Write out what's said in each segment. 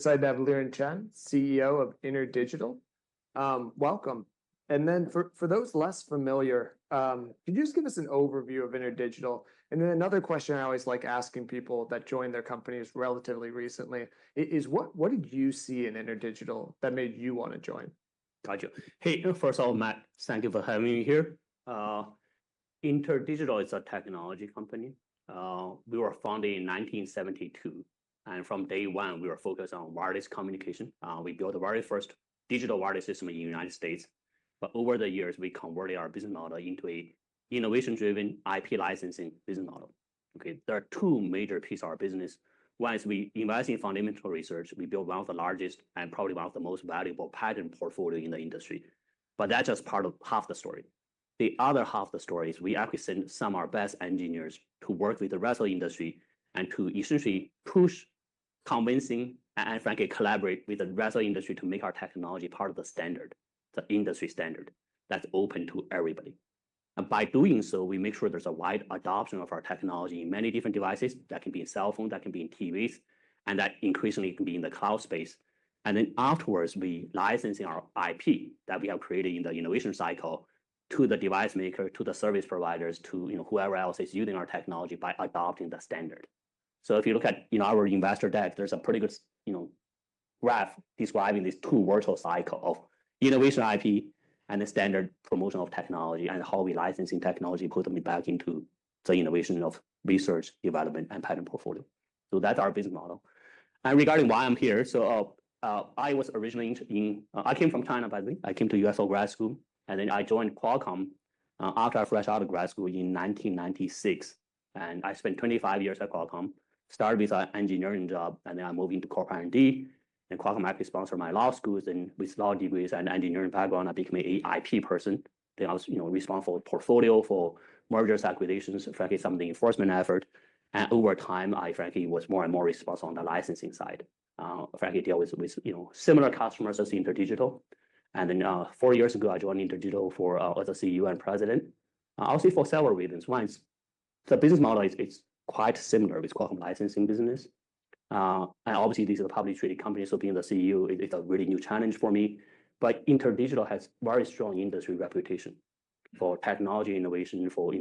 Excited to have Liren Chen, CEO of InterDigital. Welcome. And then for those less familiar, could you just give us an overview of InterDigital? And then another question I always like asking people that joined their companies relatively recently is what did you see in InterDigital that made you want to join? Gotcha. Hey, first of all, Matt, thank you for having me here. InterDigital is a technology company. We were founded in 1972. And from day one, we were focused on wireless communication. We built the very first digital wireless system in the United States. But over the years, we converted our business model into a innovation-driven IP licensing business model. Okay, there are two major pieces of our business. One is we invest in fundamental research. We build one of the largest and probably one of the most valuable patent portfolio in the industry. But that's just part of half the story. The other half of the story is we actually send some of our best engineers to work with the rest of the industry and to essentially push, convincing, and frankly, collaborate with the rest of the industry to make our technology part of the standard, the industry standard that's open to everybody. And by doing so, we make sure there's a wide adoption of our technology in many different devices. That can be in cell phones, that can be in TVs, and that increasingly can be in the cloud space. And then afterwards, we licensing our IP that we have created in the innovation cycle to the device maker, to the service providers, to whoever else is using our technology by adopting the standard. So if you look at our investor deck, there's a pretty good graph describing these two virtuous cycle of innovation IP and the standard promotion of technology and how we licensing technology, put them back into the innovation of research, development, and patent portfolio. So that's our business model. And regarding why I'm here, so I was originally I came from China, by the way. I came to US for grad school, and then I joined Qualcomm after I fresh out of grad school in 1996. And I spent 25 years at Qualcomm, started with an engineering job, and then I moved into corporate R&D. And Qualcomm actually sponsored my law schools, and with law degrees and engineering background, I became an IP person. Then I was responsible for portfolio, for mergers, acquisitions, frankly, some of the enforcement effort. And over time, I frankly was more and more responsible on the licensing side. Frankly, deal with similar customers as InterDigital. And then 4 years ago, I joined InterDigital as a CEO and president. I'll say for several reasons. One is the business model is quite similar with Qualcomm licensing business. And obviously, this is a publicly traded company, so being the CEO is a really new challenge for me. But InterDigital has very strong industry reputation for technology innovation, for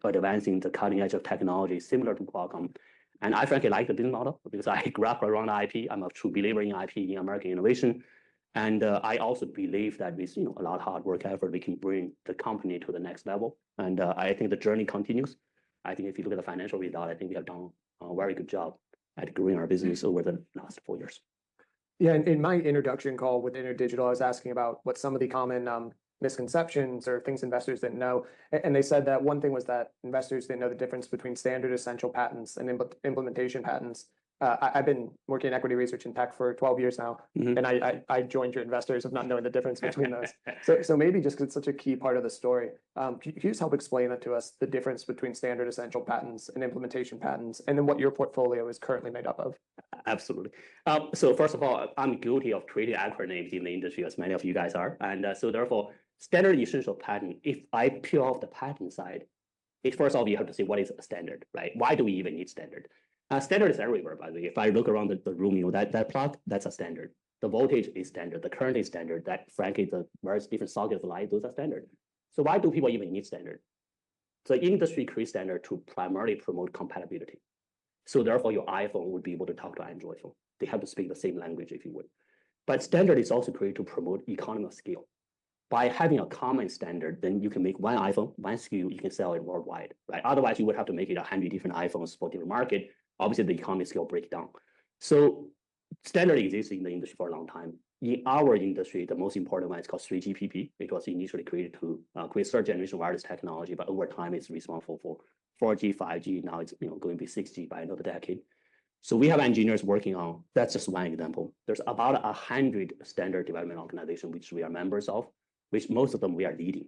advancing the cutting edge of technology similar to Qualcomm. And I frankly like the business model because I grew up around IP. I'm a true believer in IP, in American innovation. And I also believe that with a lot of hard work effort, we can bring the company to the next level. And I think the journey continues. I think if you look at the financial result, I think we have done a very good job at growing our business over the last 4 years. Yeah, in my introduction call with InterDigital, I was asking about what some of the common misconceptions or things investors didn't know. And they said that one thing was that investors didn't know the difference between standard essential patents and implementation patents. I've been working in equity research in tech for 12 years now, and I joined your investors of not knowing the difference between those. So maybe just because it's such a key part of the story, can you just help explain it to us, the difference between standard essential patents and implementation patents, and then what your portfolio is currently made up of? Absolutely. So first of all, I'm guilty of creating acronyms in the industry, as many of you guys are. And so therefore, standard essential patent, if I peel off the patent side, first of all, you have to say what is a standard, right? Why do we even need standard? Standard is everywhere, by the way. If I look around the room, that plug, that's a standard. The voltage is standard. The current is standard. That, frankly, the various different sockets of light, those are standard. So why do people even need standard? The industry creates standard to primarily promote compatibility. So therefore, your iPhone would be able to talk to Android phone. They have to speak the same language, if you would. But standard is also created to promote economy of scale. By having a common standard, then you can make one iPhone, one SKU, you can sell it worldwide, right? Otherwise, you would have to make it 100 different iPhones for different market. Obviously, the economy scale break down. So standard exists in the industry for a long time. In our industry, the most important one is called 3GPP. It was initially created to create third generation wireless technology, but over time, it's responsible for 4G, 5G. Now it's going to be 6G by another decade. So we have engineers working on, that's just one example. There's about 100 standard development organizations which we are members of, which most of them we are leading.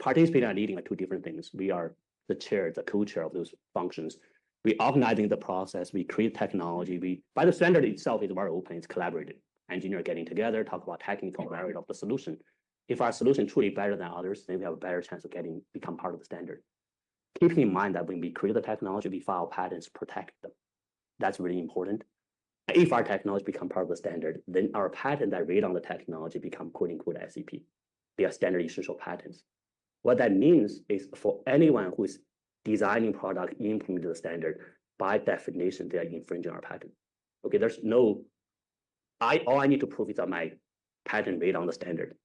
Participating and leading are two different things. We are the chair, the co-chair of those functions. We organizing the process, we create technology. By the standard itself is very open, it's collaborative. Engineers getting together, talk about technical merit of the solution. If our solution is truly better than others, then we have a better chance of become part of the standard. Keeping in mind that when we create the technology, we file patents, protect them. That's really important. If our technology become part of the standard, then our patent that read on the technology become quote unquote SEP. They are standard essential patents. What that means is for anyone who is designing product implementing the standard, by definition, they are infringing our patent. Okay, there's no, all I need to prove is that my patent read on the standard.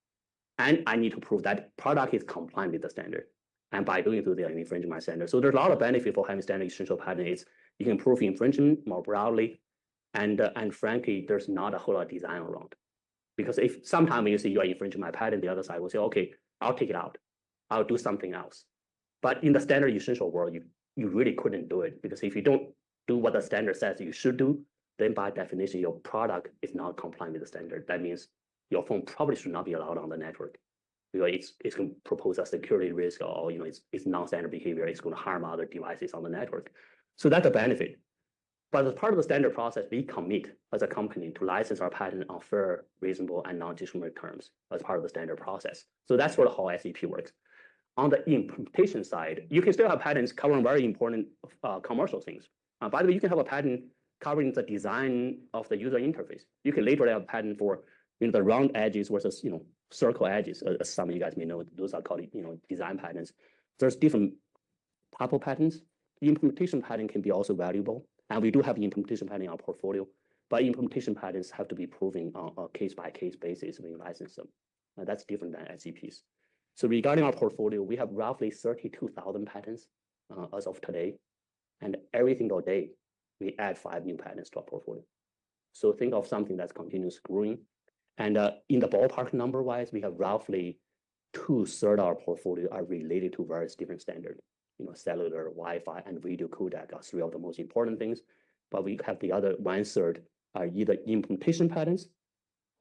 And I need to prove that product is compliant with the standard. And by doing so, they are infringing my standard. So there's a lot of benefit for having standard essential patent. It's you can prove infringement more broadly. And frankly, there's not a whole lot of design around. Because if sometime when you say you are infringing my patent, the other side will say, okay, I'll take it out. I'll do something else. But in the standard essential world, you really couldn't do it. Because if you don't do what the standard says you should do, then by definition, your product is not compliant with the standard. That means your phone probably should not be allowed on the network. Because it's going to propose a security risk, or it's non-standard behavior. It's going to harm other devices on the network. So that's a benefit. But as part of the standard process, we commit as a company to license our patent on fair, reasonable, and non-discriminatory terms as part of the standard process. So that's sort of how SEP works. On the implementation side, you can still have patents covering very important commercial things. By the way, you can have a patent covering the design of the user interface. You can later have a patent for the round edges versus circle edges, as some of you guys may know. Those are called design patents. There's different type of patents. The implementation patent can be also valuable. And we do have the implementation patent in our portfolio, but implementation patents have to be proven on a case-by-case basis when you license them. And that's different than SEPs. So regarding our portfolio, we have roughly 32,000 patents as of today. And every single day, we add 5 new patents to our portfolio. So think of something that's continuously growing. And in the ballpark number-wise, we have roughly 2/3 of our portfolio are related to various different standards. Cellular, Wi-Fi, and video codec are 3 of the most important things. But we have the other 1/3 are either implementation patents,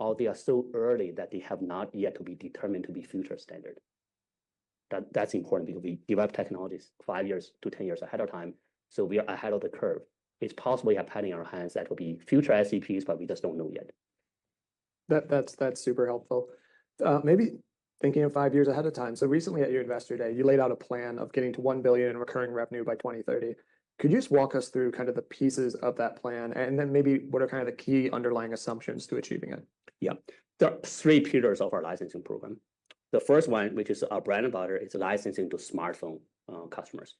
or they are so early that they have not yet to be determined to be future standard. That's important because we develop technologies 5 years to 10 years ahead of time. So we are ahead of the curve. It's possible we have patent in our hands that will be future SEPs, but we just don't know yet. That's super helpful. Maybe thinking of 5 years ahead of time. So recently at your Investor Day, you laid out a plan of getting to $1 billion in recurring revenue by 2030. Could you just walk us through kind of the pieces of that plan, and then maybe what are kind of the key underlying assumptions to achieving it? Yeah, there are 3 pillars of our licensing program. The first one, which is our bread and butter, is licensing to smartphone customers.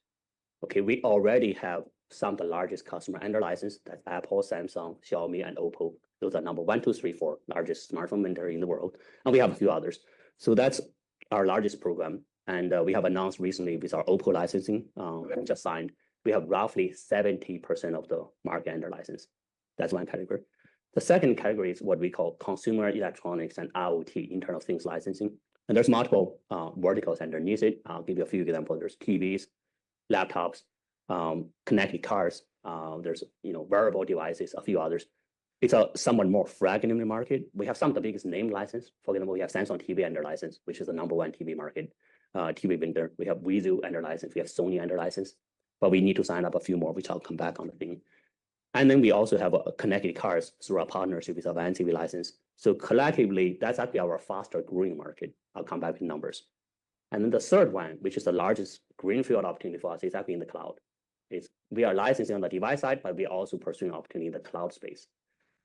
Okay, we already have some of the largest customer under license. That's Apple, Samsung, Xiaomi, and Oppo. Those are number 1, 2, 3, 4 largest smartphone vendor in the world, and we have a few others. So that's our largest program, and we have announced recently with our Oppo licensing, we just signed. We have roughly 70% of the market under license. That's one category. The second category is what we call consumer electronics and IoT, Internet of Things licensing. And there's multiple verticals underneath it. I'll give you a few examples. There's TVs, laptops, connected cars. There's wearable devices, a few others. It's a somewhat more fragmented market. We have some of the biggest name license. For example, we have Samsung TV under license, which is the number 1 TV market, TV vendor. We have Vizu under license. We have Sony under license. But we need to sign up a few more, which I'll come back on the thing. And then we also have connected cars through our partnership with Avan TV license. So collectively, that's actually our faster growing market. I'll come back with numbers. And then the third one, which is the largest greenfield opportunity for us, is actually in the cloud. We are licensing on the device side, but we are also pursuing opportunity in the cloud space.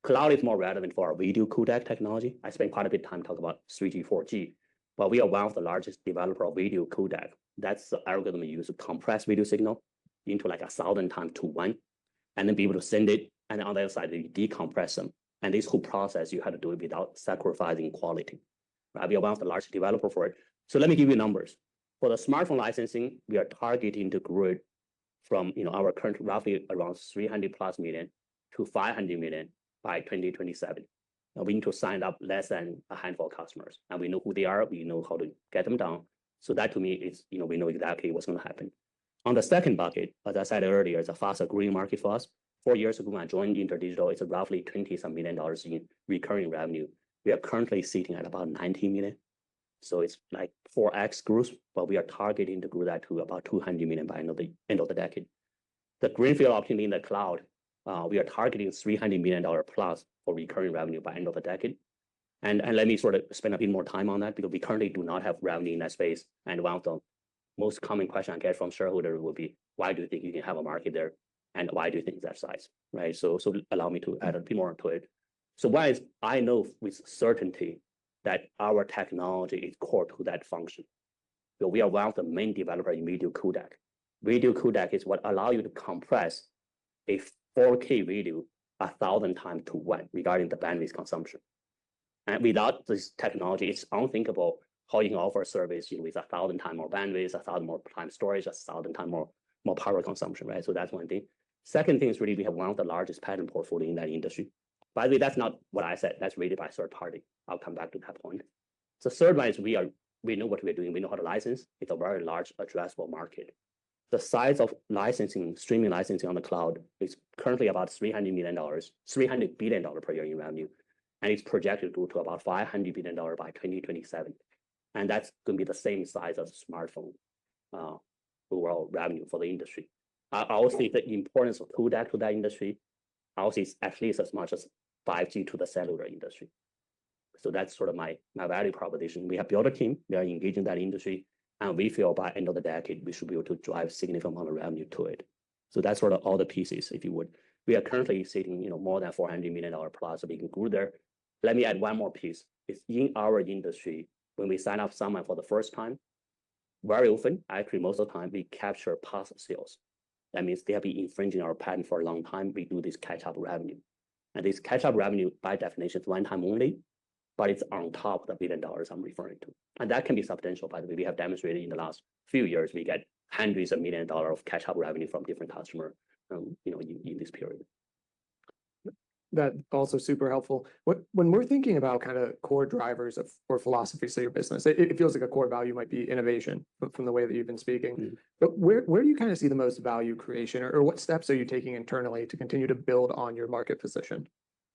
Cloud is more relevant for our video codec technology. I spent quite a bit of time talking about 3G, 4G, but we are one of the largest developer of video codec. That's the algorithm we use to compress video signal into like 1,000 times to 1, and then be able to send it. And on the other side, you decompress them. And this whole process, you have to do it without sacrificing quality. Right? We are one of the largest developers for it. So let me give you numbers. For the smartphone licensing, we are targeting to grow it from our current roughly around 300 plus million to 500 million by 2027. Now we need to sign up less than a handful of customers, and we know who they are. We know how to get them down. So that to me is, we know exactly what's going to happen. On the second bucket, as I said earlier, it's a faster growing market for us. 4 years ago, when I joined InterDigital, it's roughly $20-some million in recurring revenue. We are currently sitting at about 90 million. So it's like 4x growth, but we are targeting to grow that to about 200 million by end of the decade. The greenfield opportunity in the cloud, we are targeting $300 million plus for recurring revenue by end of the decade. And let me sort of spend a bit more time on that because we currently do not have revenue in that space. And one of the most common questions I get from shareholders will be, why do you think you can have a market there? and why do you think it's that size, right? So allow me to add a bit more to it. So one is I know with certainty that our technology is core to that function. So we are one of the main developers in video codec. Video codec is what allows you to compress a 4K video 1,000 times to 1 regarding the bandwidth consumption. And without this technology, it's unthinkable how you can offer a service with 1,000 times more bandwidth, 1,000 more times storage, 1,000 times more power consumption, right? So that's one thing. Second thing is really we have one of the largest patent portfolio in that industry. By the way, that's not what I said. That's rated by a third party. I'll come back to that point. The third one is we know what we're doing. We know how to license. It's a very large addressable market. The size of licensing, streaming licensing on the cloud is currently about $300 billion per year in revenue. And it's projected to grow to about $500 billion by 2027. And that's going to be the same size as smartphone overall revenue for the industry. I also think the importance of codec to that industry, I also is at least as much as 5G to the cellular industry. So that's sort of my value proposition. We have built a team, we are engaging that industry, and we feel by end of the decade, we should be able to drive significant amount of revenue to it. So that's sort of all the pieces, if you would. We are currently sitting, more than $400 million plus, so we can grow there. Let me add one more piece. It's in our industry, when we sign up someone for the first time, very often, actually most of the time, we capture past sales. That means they have been infringing our patent for a long time. We do this catch-up revenue. And this catch-up revenue, by definition, is one time only, but it's on top of the $1 billion I'm referring to. And that can be substantial, by the way. We have demonstrated in the last few years, we get hundreds of millions of dollars of catch-up revenue from different customers, in this period. That also super helpful. When we're thinking about kind of core drivers of or philosophies of your business, it feels like a core value might be innovation from the way that you've been speaking. Mm-hmm. But where do you kind of see the most value creation, or what steps are you taking internally to continue to build on your market position?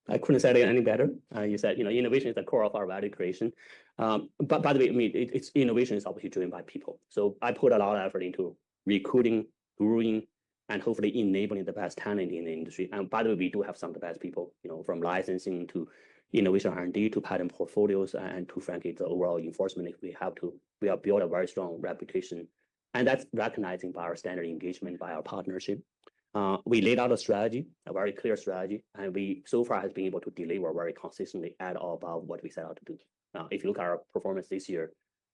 I couldn't say it any better. You said, innovation is the core of our value creation. But by the way, it's innovation is obviously driven by people. So I put a lot of effort into recruiting, growing, and hopefully enabling the best talent in the industry. And by the way, we do have some of the best people, from licensing to innovation R&D to patent portfolios and to, frankly, the overall enforcement. We have built a very strong reputation. And that's recognizing by our standard engagement, by our partnership. We laid out a strategy, a very clear strategy, and we so far has been able to deliver very consistently at or above what we set out to do. Now, if you look at our performance this year,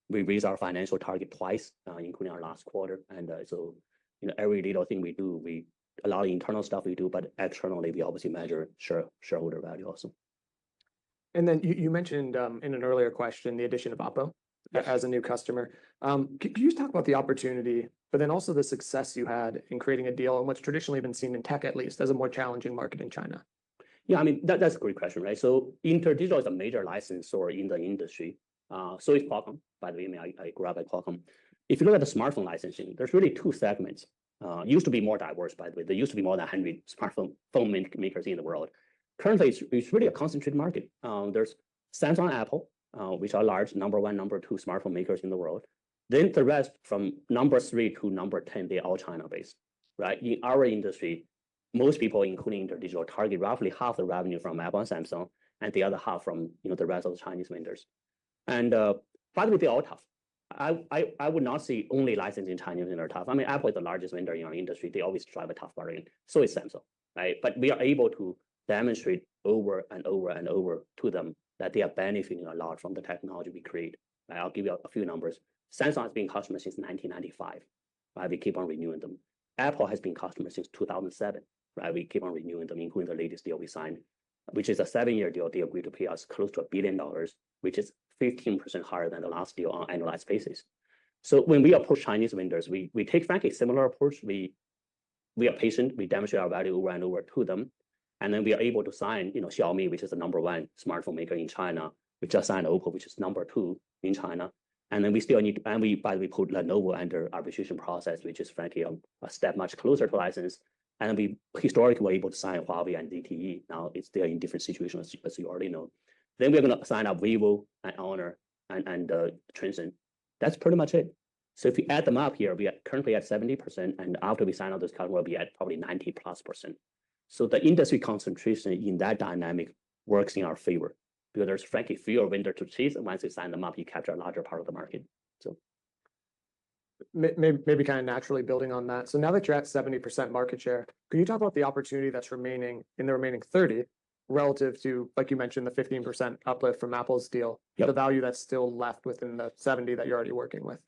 we raised our financial target twice, including our last quarter. And so every little thing we do, a lot of internal stuff we do, but externally, we obviously measure shareholder value also. And then you mentioned in an earlier question, the addition of Oppo as a new customer. Could you just talk about the opportunity, but then also the success you had in creating a deal in what's traditionally been seen in tech, at least, as a more challenging market in China? Yeah, I mean, that's a great question, right? So InterDigital is a major licensor in the industry. So is Qualcomm, by the way. I grew up at Qualcomm. If you look at the smartphone licensing, there's really two segments. Used to be more diverse, by the way. There used to be more than 100 phone makers in the world. Currently, it's really a concentrated market. There's Samsung, Apple, which are large number 1, number 2 smartphone makers in the world. Then the rest from number 3 to number 10, they're all China-based, right? In our industry, most people, including InterDigital, target roughly half the revenue from Apple and Samsung, and the other half from the rest of the Chinese vendors. And by the way, they're all tough. I would not say only licensing Chinese vendors are tough. I mean, Apple is the largest vendor in our industry. They always drive a tough bargain. So is Samsung, right? But we are able to demonstrate over and over and over to them that they are benefiting a lot from the technology we create. Right? I'll give you a few numbers. Samsung has been customer since 1995. Right? We keep on renewing them. Apple has been customer since 2007. Right? We keep on renewing them, including the latest deal we signed, which is a 7-year deal. They agreed to pay us close to $1 billion, which is 15% higher than the last deal on an annualized basis. So when we approach Chinese vendors, we take, frankly, a similar approach. We are patient. We demonstrate our value over and over to them. And then we are able to sign, Xiaomi, which is the number 1 smartphone maker in China. We just signed Oppo, which is number 2 in China. And then we still need, and we put Lenovo under arbitration process, which is, frankly, a step much closer to license. And we historically were able to sign Huawei and ZTE. Now it's still in different situations, as you already know. Then we're going to sign up Vivo and Honor and Transsion. That's pretty much it. So if we add them up here, we are currently at 70%, and after we sign up this customers, we'll be at probably 90+%. So the industry concentration in that dynamic works in our favor because there's, frankly, fewer vendors to chase, and once you sign them up, you capture a larger part of the market. So. Maybe kind of naturally building on that. So now that you're at 70% market share, can you talk about the opportunity that's remaining in the remaining 30 relative to, like you mentioned, the 15% uplift from Apple's deal, the value that's still left within the 70 that you're already working with?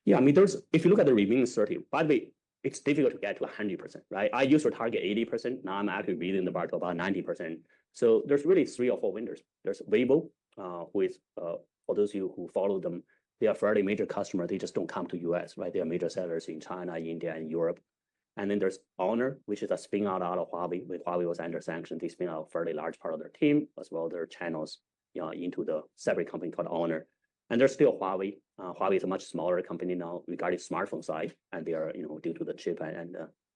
Yeah, I mean, if you look at the remaining 30, by the way, it's difficult to get to 100%, right? I used to target 80%. Now I'm actually reading the bar to about 90%. So there's really 3 or 4 vendors. There's Weibo, who is, for those of you who follow them, they are fairly major customer. They just don't come to US, right? They are major sellers in China, India, and Europe. And then there's Honor, which is a spin out of Huawei. When Huawei was under sanction, they spin out a fairly large part of their team, as well as their channels, into the separate company called Honor. And there's still Huawei. Huawei is a much smaller company now regarding smartphone side, and they are, due to the chip and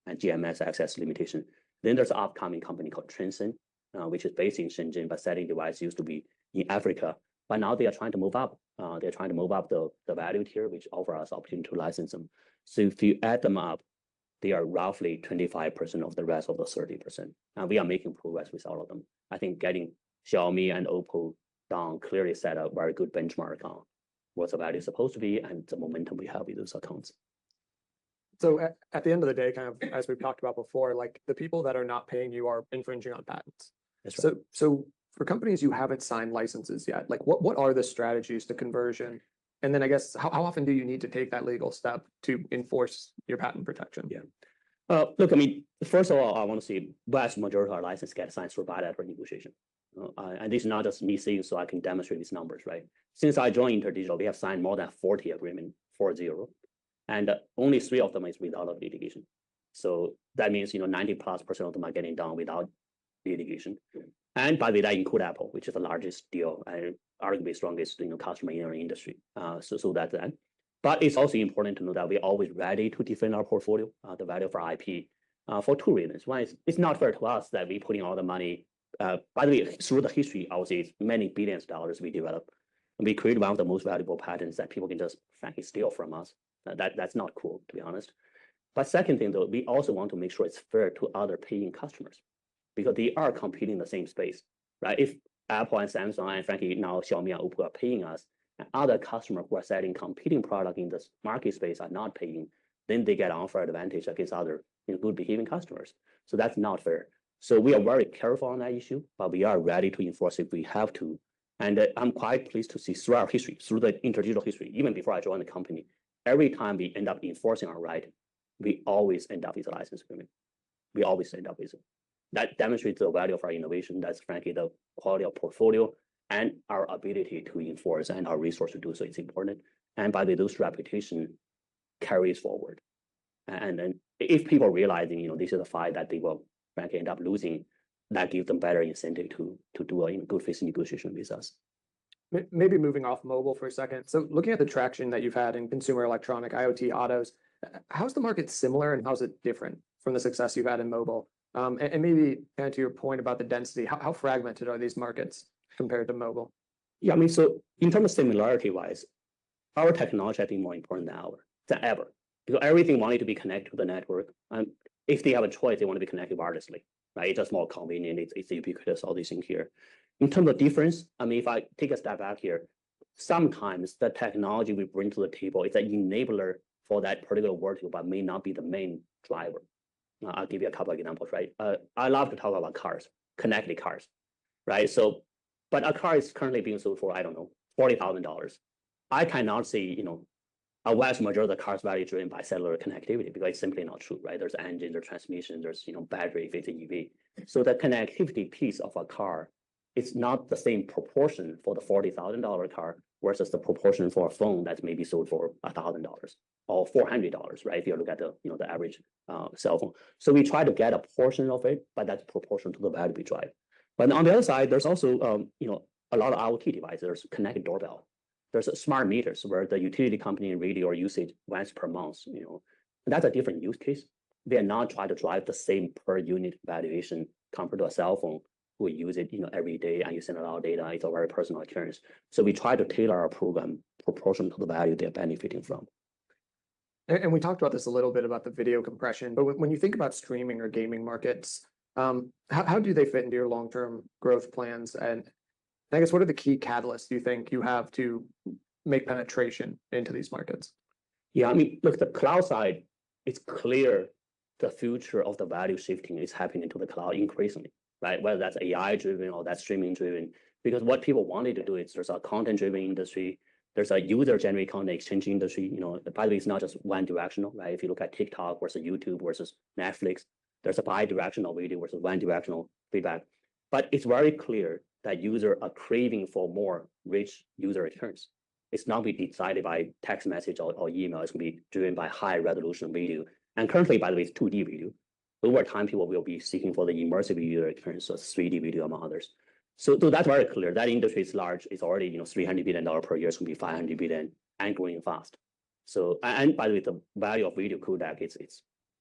GMS access limitation. Then there's an upcoming company called Transsion, which is based in Shenzhen, but selling device used to be in Africa. But now they are trying to move up. They're trying to move up the value tier, which offer us opportunity to license them. So if you add them up, they are roughly 25% of the rest of the 30%. And we are making progress with all of them. I think getting Xiaomi and Oppo down clearly set a very good benchmark on what the value is supposed to be and the momentum we have with those accounts. So at the end of the day, kind of as we've talked about before, like the people that are not paying you are infringing on patents. That's right. So for companies you haven't signed licenses yet, like what are the strategies to conversion? And then I guess how often do you need to take that legal step to enforce your patent protection? Yeah. Look, I mean, first of all, I want to say vast majority of our license get signed through bilateral negotiation. And this is not just me saying so I can demonstrate these numbers, right? Since I joined InterDigital, we have signed more than 40 agreements, 40, and only 3 of them is without litigation. So that means 90+% of them are getting done without litigation. And by the way, that include Apple, which is the largest deal and arguably strongest customer in our industry. So that's that. But it's also important to know that we're always ready to defend our portfolio, the value of our IP, for 2 reasons. One is it's not fair to us that we're putting all the money. By the way, through the history, I would say it's many billions of dollars we develop. And we create one of the most valuable patents that people can just frankly steal from us. That's not cool, to be honest. But second thing, though, we also want to make sure it's fair to other paying customers because they are competing in the same space, right? If Apple and Samsung and frankly now Xiaomi and Oppo are paying us, and other customers who are selling competing product in this market space are not paying, then they get unfair advantage against other good behaving customers. So that's not fair. So we are very careful on that issue, but we are ready to enforce if we have to. And I'm quite pleased to see through our history, through the InterDigital history, even before I joined the company, every time we end up enforcing our right, we always end up with a license agreement. We always end up with it. That demonstrates the value of our innovation. That's frankly the quality of portfolio and our ability to enforce and our resource to do so is important. And by the way, those reputation carries forward. And then if people realizing, this is a fight that they will frankly end up losing, that gives them better incentive to do a good faith negotiation with us. Maybe moving off mobile for a second. So looking at the traction that you've had in consumer electronic, IoT, autos, how's the market similar and how's it different from the success you've had in mobile? And maybe kind of to your point about the density, how fragmented are these markets compared to mobile? Yeah, I mean, so in terms of similarity wise, our technology I think more important than ever, because everything wanted to be connected to the network. And if they have a choice, they want to be connected wirelessly, right? It's just more convenient. It's ubiquitous, all these things here. In terms of difference, I mean, if I take a step back here, sometimes the technology we bring to the table is an enabler for that particular vertical, but may not be the main driver. I'll give you a couple of examples, right? I love to talk about cars, connected cars, right? So, but a car is currently being sold for, I don't know, $40,000. I cannot say, a vast majority of the car's value driven by cellular connectivity because it's simply not true, right? There's engine, there's transmission, there's, battery if it's an EV. So the connectivity piece of a car, it's not the same proportion for the $40,000 car versus the proportion for a phone that's maybe sold for $1,000 or $400, right? If you look at the, the average cell phone. So we try to get a portion of it, but that's proportional to the value we drive. But on the other side, there's also, a lot of IoT devices. There's connected doorbell. There's smart meters where the utility company and radio usage once per month, and that's a different use case. They are not trying to drive the same per unit valuation compared to a cell phone who use it, every day and you send a lot of data. It's a very personal experience. So we try to tailor our program proportional to the value they're benefiting from. And we talked about this a little bit about the video compression, but when you think about streaming or gaming markets, how do they fit into your long-term growth plans? And I guess what are the key catalysts you think you have to make penetration into these markets? Yeah, I mean, look, the cloud side, it's clear the future of the value shifting is happening to the cloud increasingly, right? Whether that's AI driven or that's streaming driven, because what people wanted to do is there's a content driven industry, there's a user generated content exchange industry. By the way, it's not just one directional, right? If you look at TikTok versus YouTube versus Netflix, there's a bi-directional video versus one directional feedback. But it's very clear that users are craving for more rich user experience. It's not be decided by text message or email. It's going to be driven by high resolution video. And currently, by the way, it's 2D video. Over time, people will be seeking for the immersive user experience, so 3D video among others. So that's very clear. That industry is large. It's already $300 billion per year. It's going to be 500 billion and growing fast. So, and by the way, the value of video codec,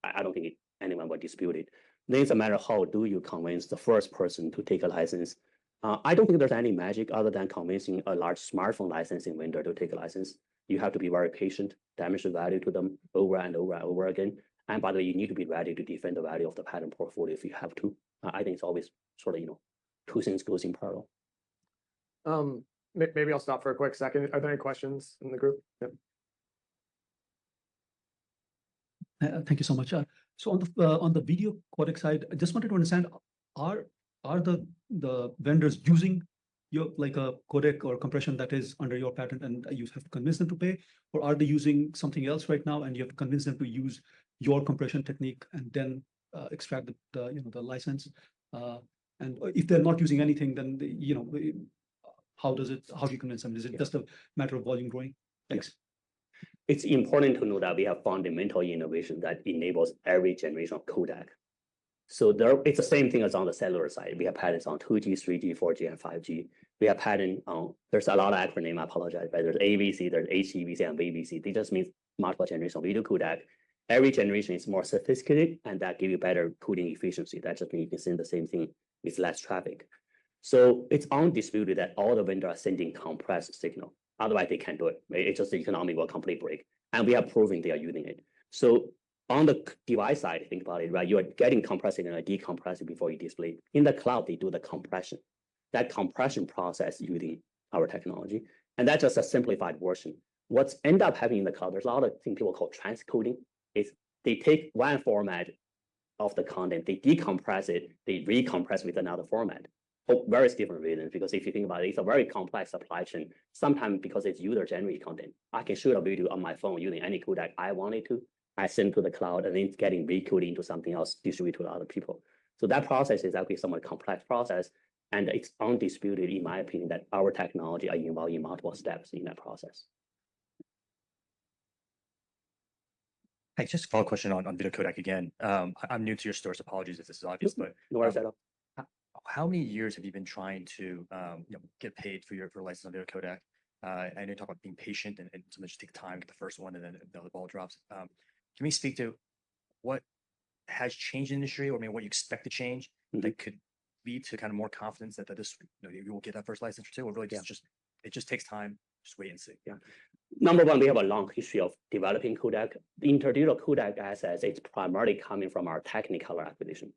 I don't think anyone will dispute it. Then it's a matter of how do you convince the first person to take a license. I don't think there's any magic other than convincing a large smartphone licensing vendor to take a license. You have to be very patient, demonstrate value to them over and over and over again. And by the way, you need to be ready to defend the value of the patent portfolio if you have to. I think it's always sort of, two things goes in parallel. Maybe I'll stop for a quick second. Are there any questions in the group? Yep. Thank you so much. So on the video codec side, I just wanted to understand, are the vendors using your like a codec or compression that is under your patent and you have to convince them to pay, or are they using something else right now and you have to convince them to use your compression technique and then extract the license? And if they're not using anything, then how do you convince them? Is it just a matter of volume growing? Thanks. It's important to know that we have fundamental innovation that enables every generation of codec. So it's the same thing as on the cellular side. We have patents on 2G, 3G, 4G, and 5G. We have patent on, there's a lot of acronym, I apologize, but there's AVC, there's HEVC, and VVC. They just mean multiple generation of video codec. Every generation is more sophisticated, and that gives you better coding efficiency. That just means you can send the same thing with less traffic. So it's undisputed that all the vendors are sending compressed signal. Otherwise, they can't do it. It's just the economic will completely break. And we are proving they are using it. So on the device side, think about it, right? You are getting compressing and decompressing before you display. In the cloud, they do the compression. That compression process using our technology. And that's just a simplified version. What's end up happening in the cloud, there's a lot of things people call transcoding. Is they take one format of the content, they decompress it, they recompress with another format. For various different reasons, because if you think about it, it's a very complex supply chain. Sometimes because it's user-generated content, I can shoot a video on my phone using any codec I wanted to. I send to the cloud, and then it's getting recoded into something else, distributed to other people. So that process is actually a somewhat complex process, and it's undisputed, in my opinion, that our technology are involved in multiple steps in that process. Hey, just a follow-up question on video codec again. I'm new to your story, so apologies if this is obvious, but No worries at all. How many years have you been trying to get paid for your license on video codec? I know you talk about being patient and sometimes just take time, get the first one, and then the ball drops. Can we speak to what has changed in the industry, or maybe what you expect to change that could lead to kind of more confidence that this you will get that first license or two, or really it just takes time. Just wait and see. Yeah. Number one, we have a long history of developing codec. The InterDigital codec assets, it's primarily coming from our Technicolor acquisition.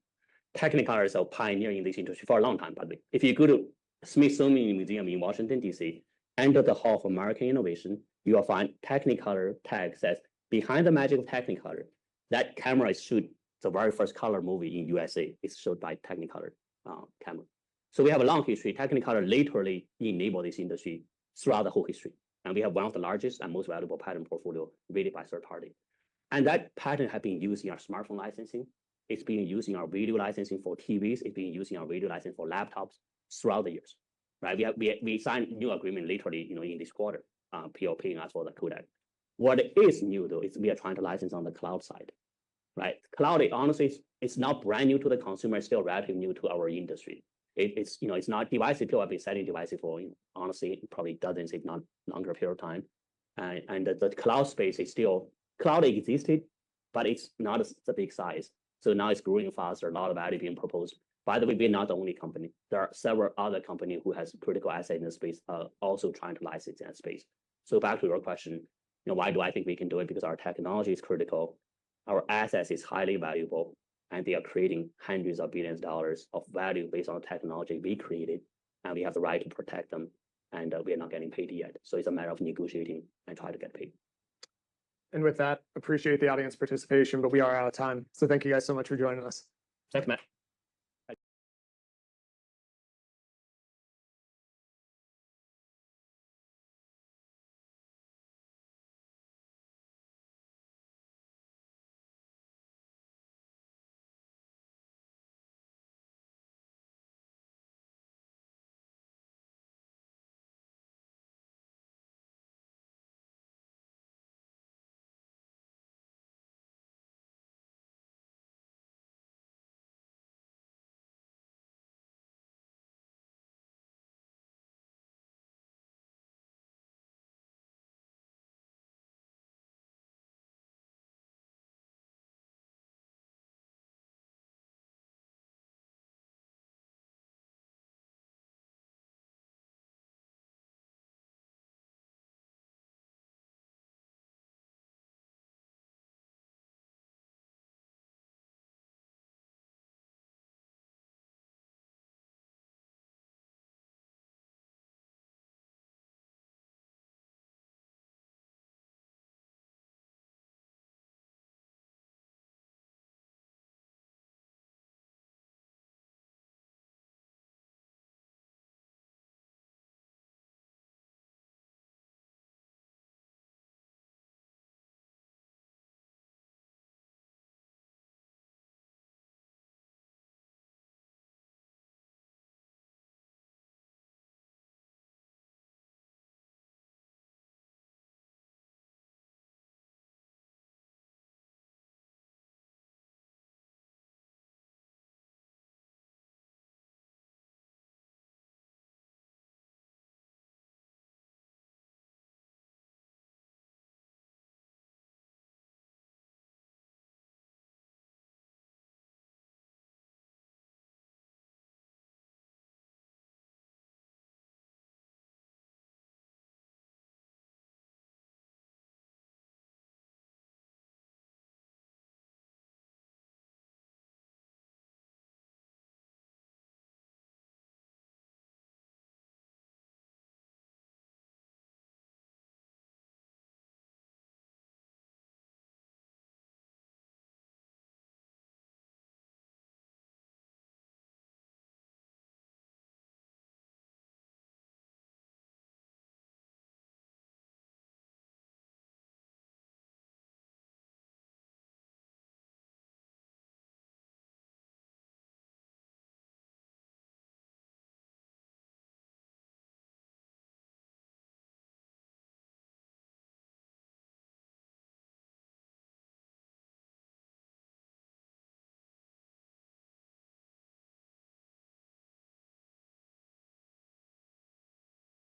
Technicolor is a pioneer in this industry for a long time, by the way. If you go to Smithsonian Museum in Washington, D.C., enter the Hall of American Innovation, you will find Technicolor tag says, behind the magic of Technicolor, that camera is shoot the very first color movie in USA. It's shot by Technicolor camera. So we have a long history. Technicolor literally enabled this industry throughout the whole history. And we have one of the largest and most valuable patent portfolio rated by third party. And that patent has been used in our smartphone licensing. It's being used in our video licensing for TVs. It's being used in our video licensing for laptops throughout the years. Right? We signed new agreement literally, in this quarter, paying us for the codec. What is new though is we are trying to license on the cloud side, right? Cloud, honestly, it's not brand new to the consumer. It's still relatively new to our industry. It's not devices. People have been selling devices for honestly probably dozens, if not longer period of time. And the cloud space is still cloud existed, but it's not the big size. So now it's growing faster. A lot of value being proposed. By the way, we're not the only company. There are several other companies who has critical assets in the space, also trying to license that space. So back to your question, why do I think we can do it? Because our technology is critical, our assets is highly valuable, and they are creating hundreds of billions of dollars of value based on the technology we created, and we have the right to protect them, and we are not getting paid yet. So it's a matter of negotiating and try to get paid. And with that, appreciate the audience participation, but we are out of time. So thank you guys so much for joining us. Thanks, Matt.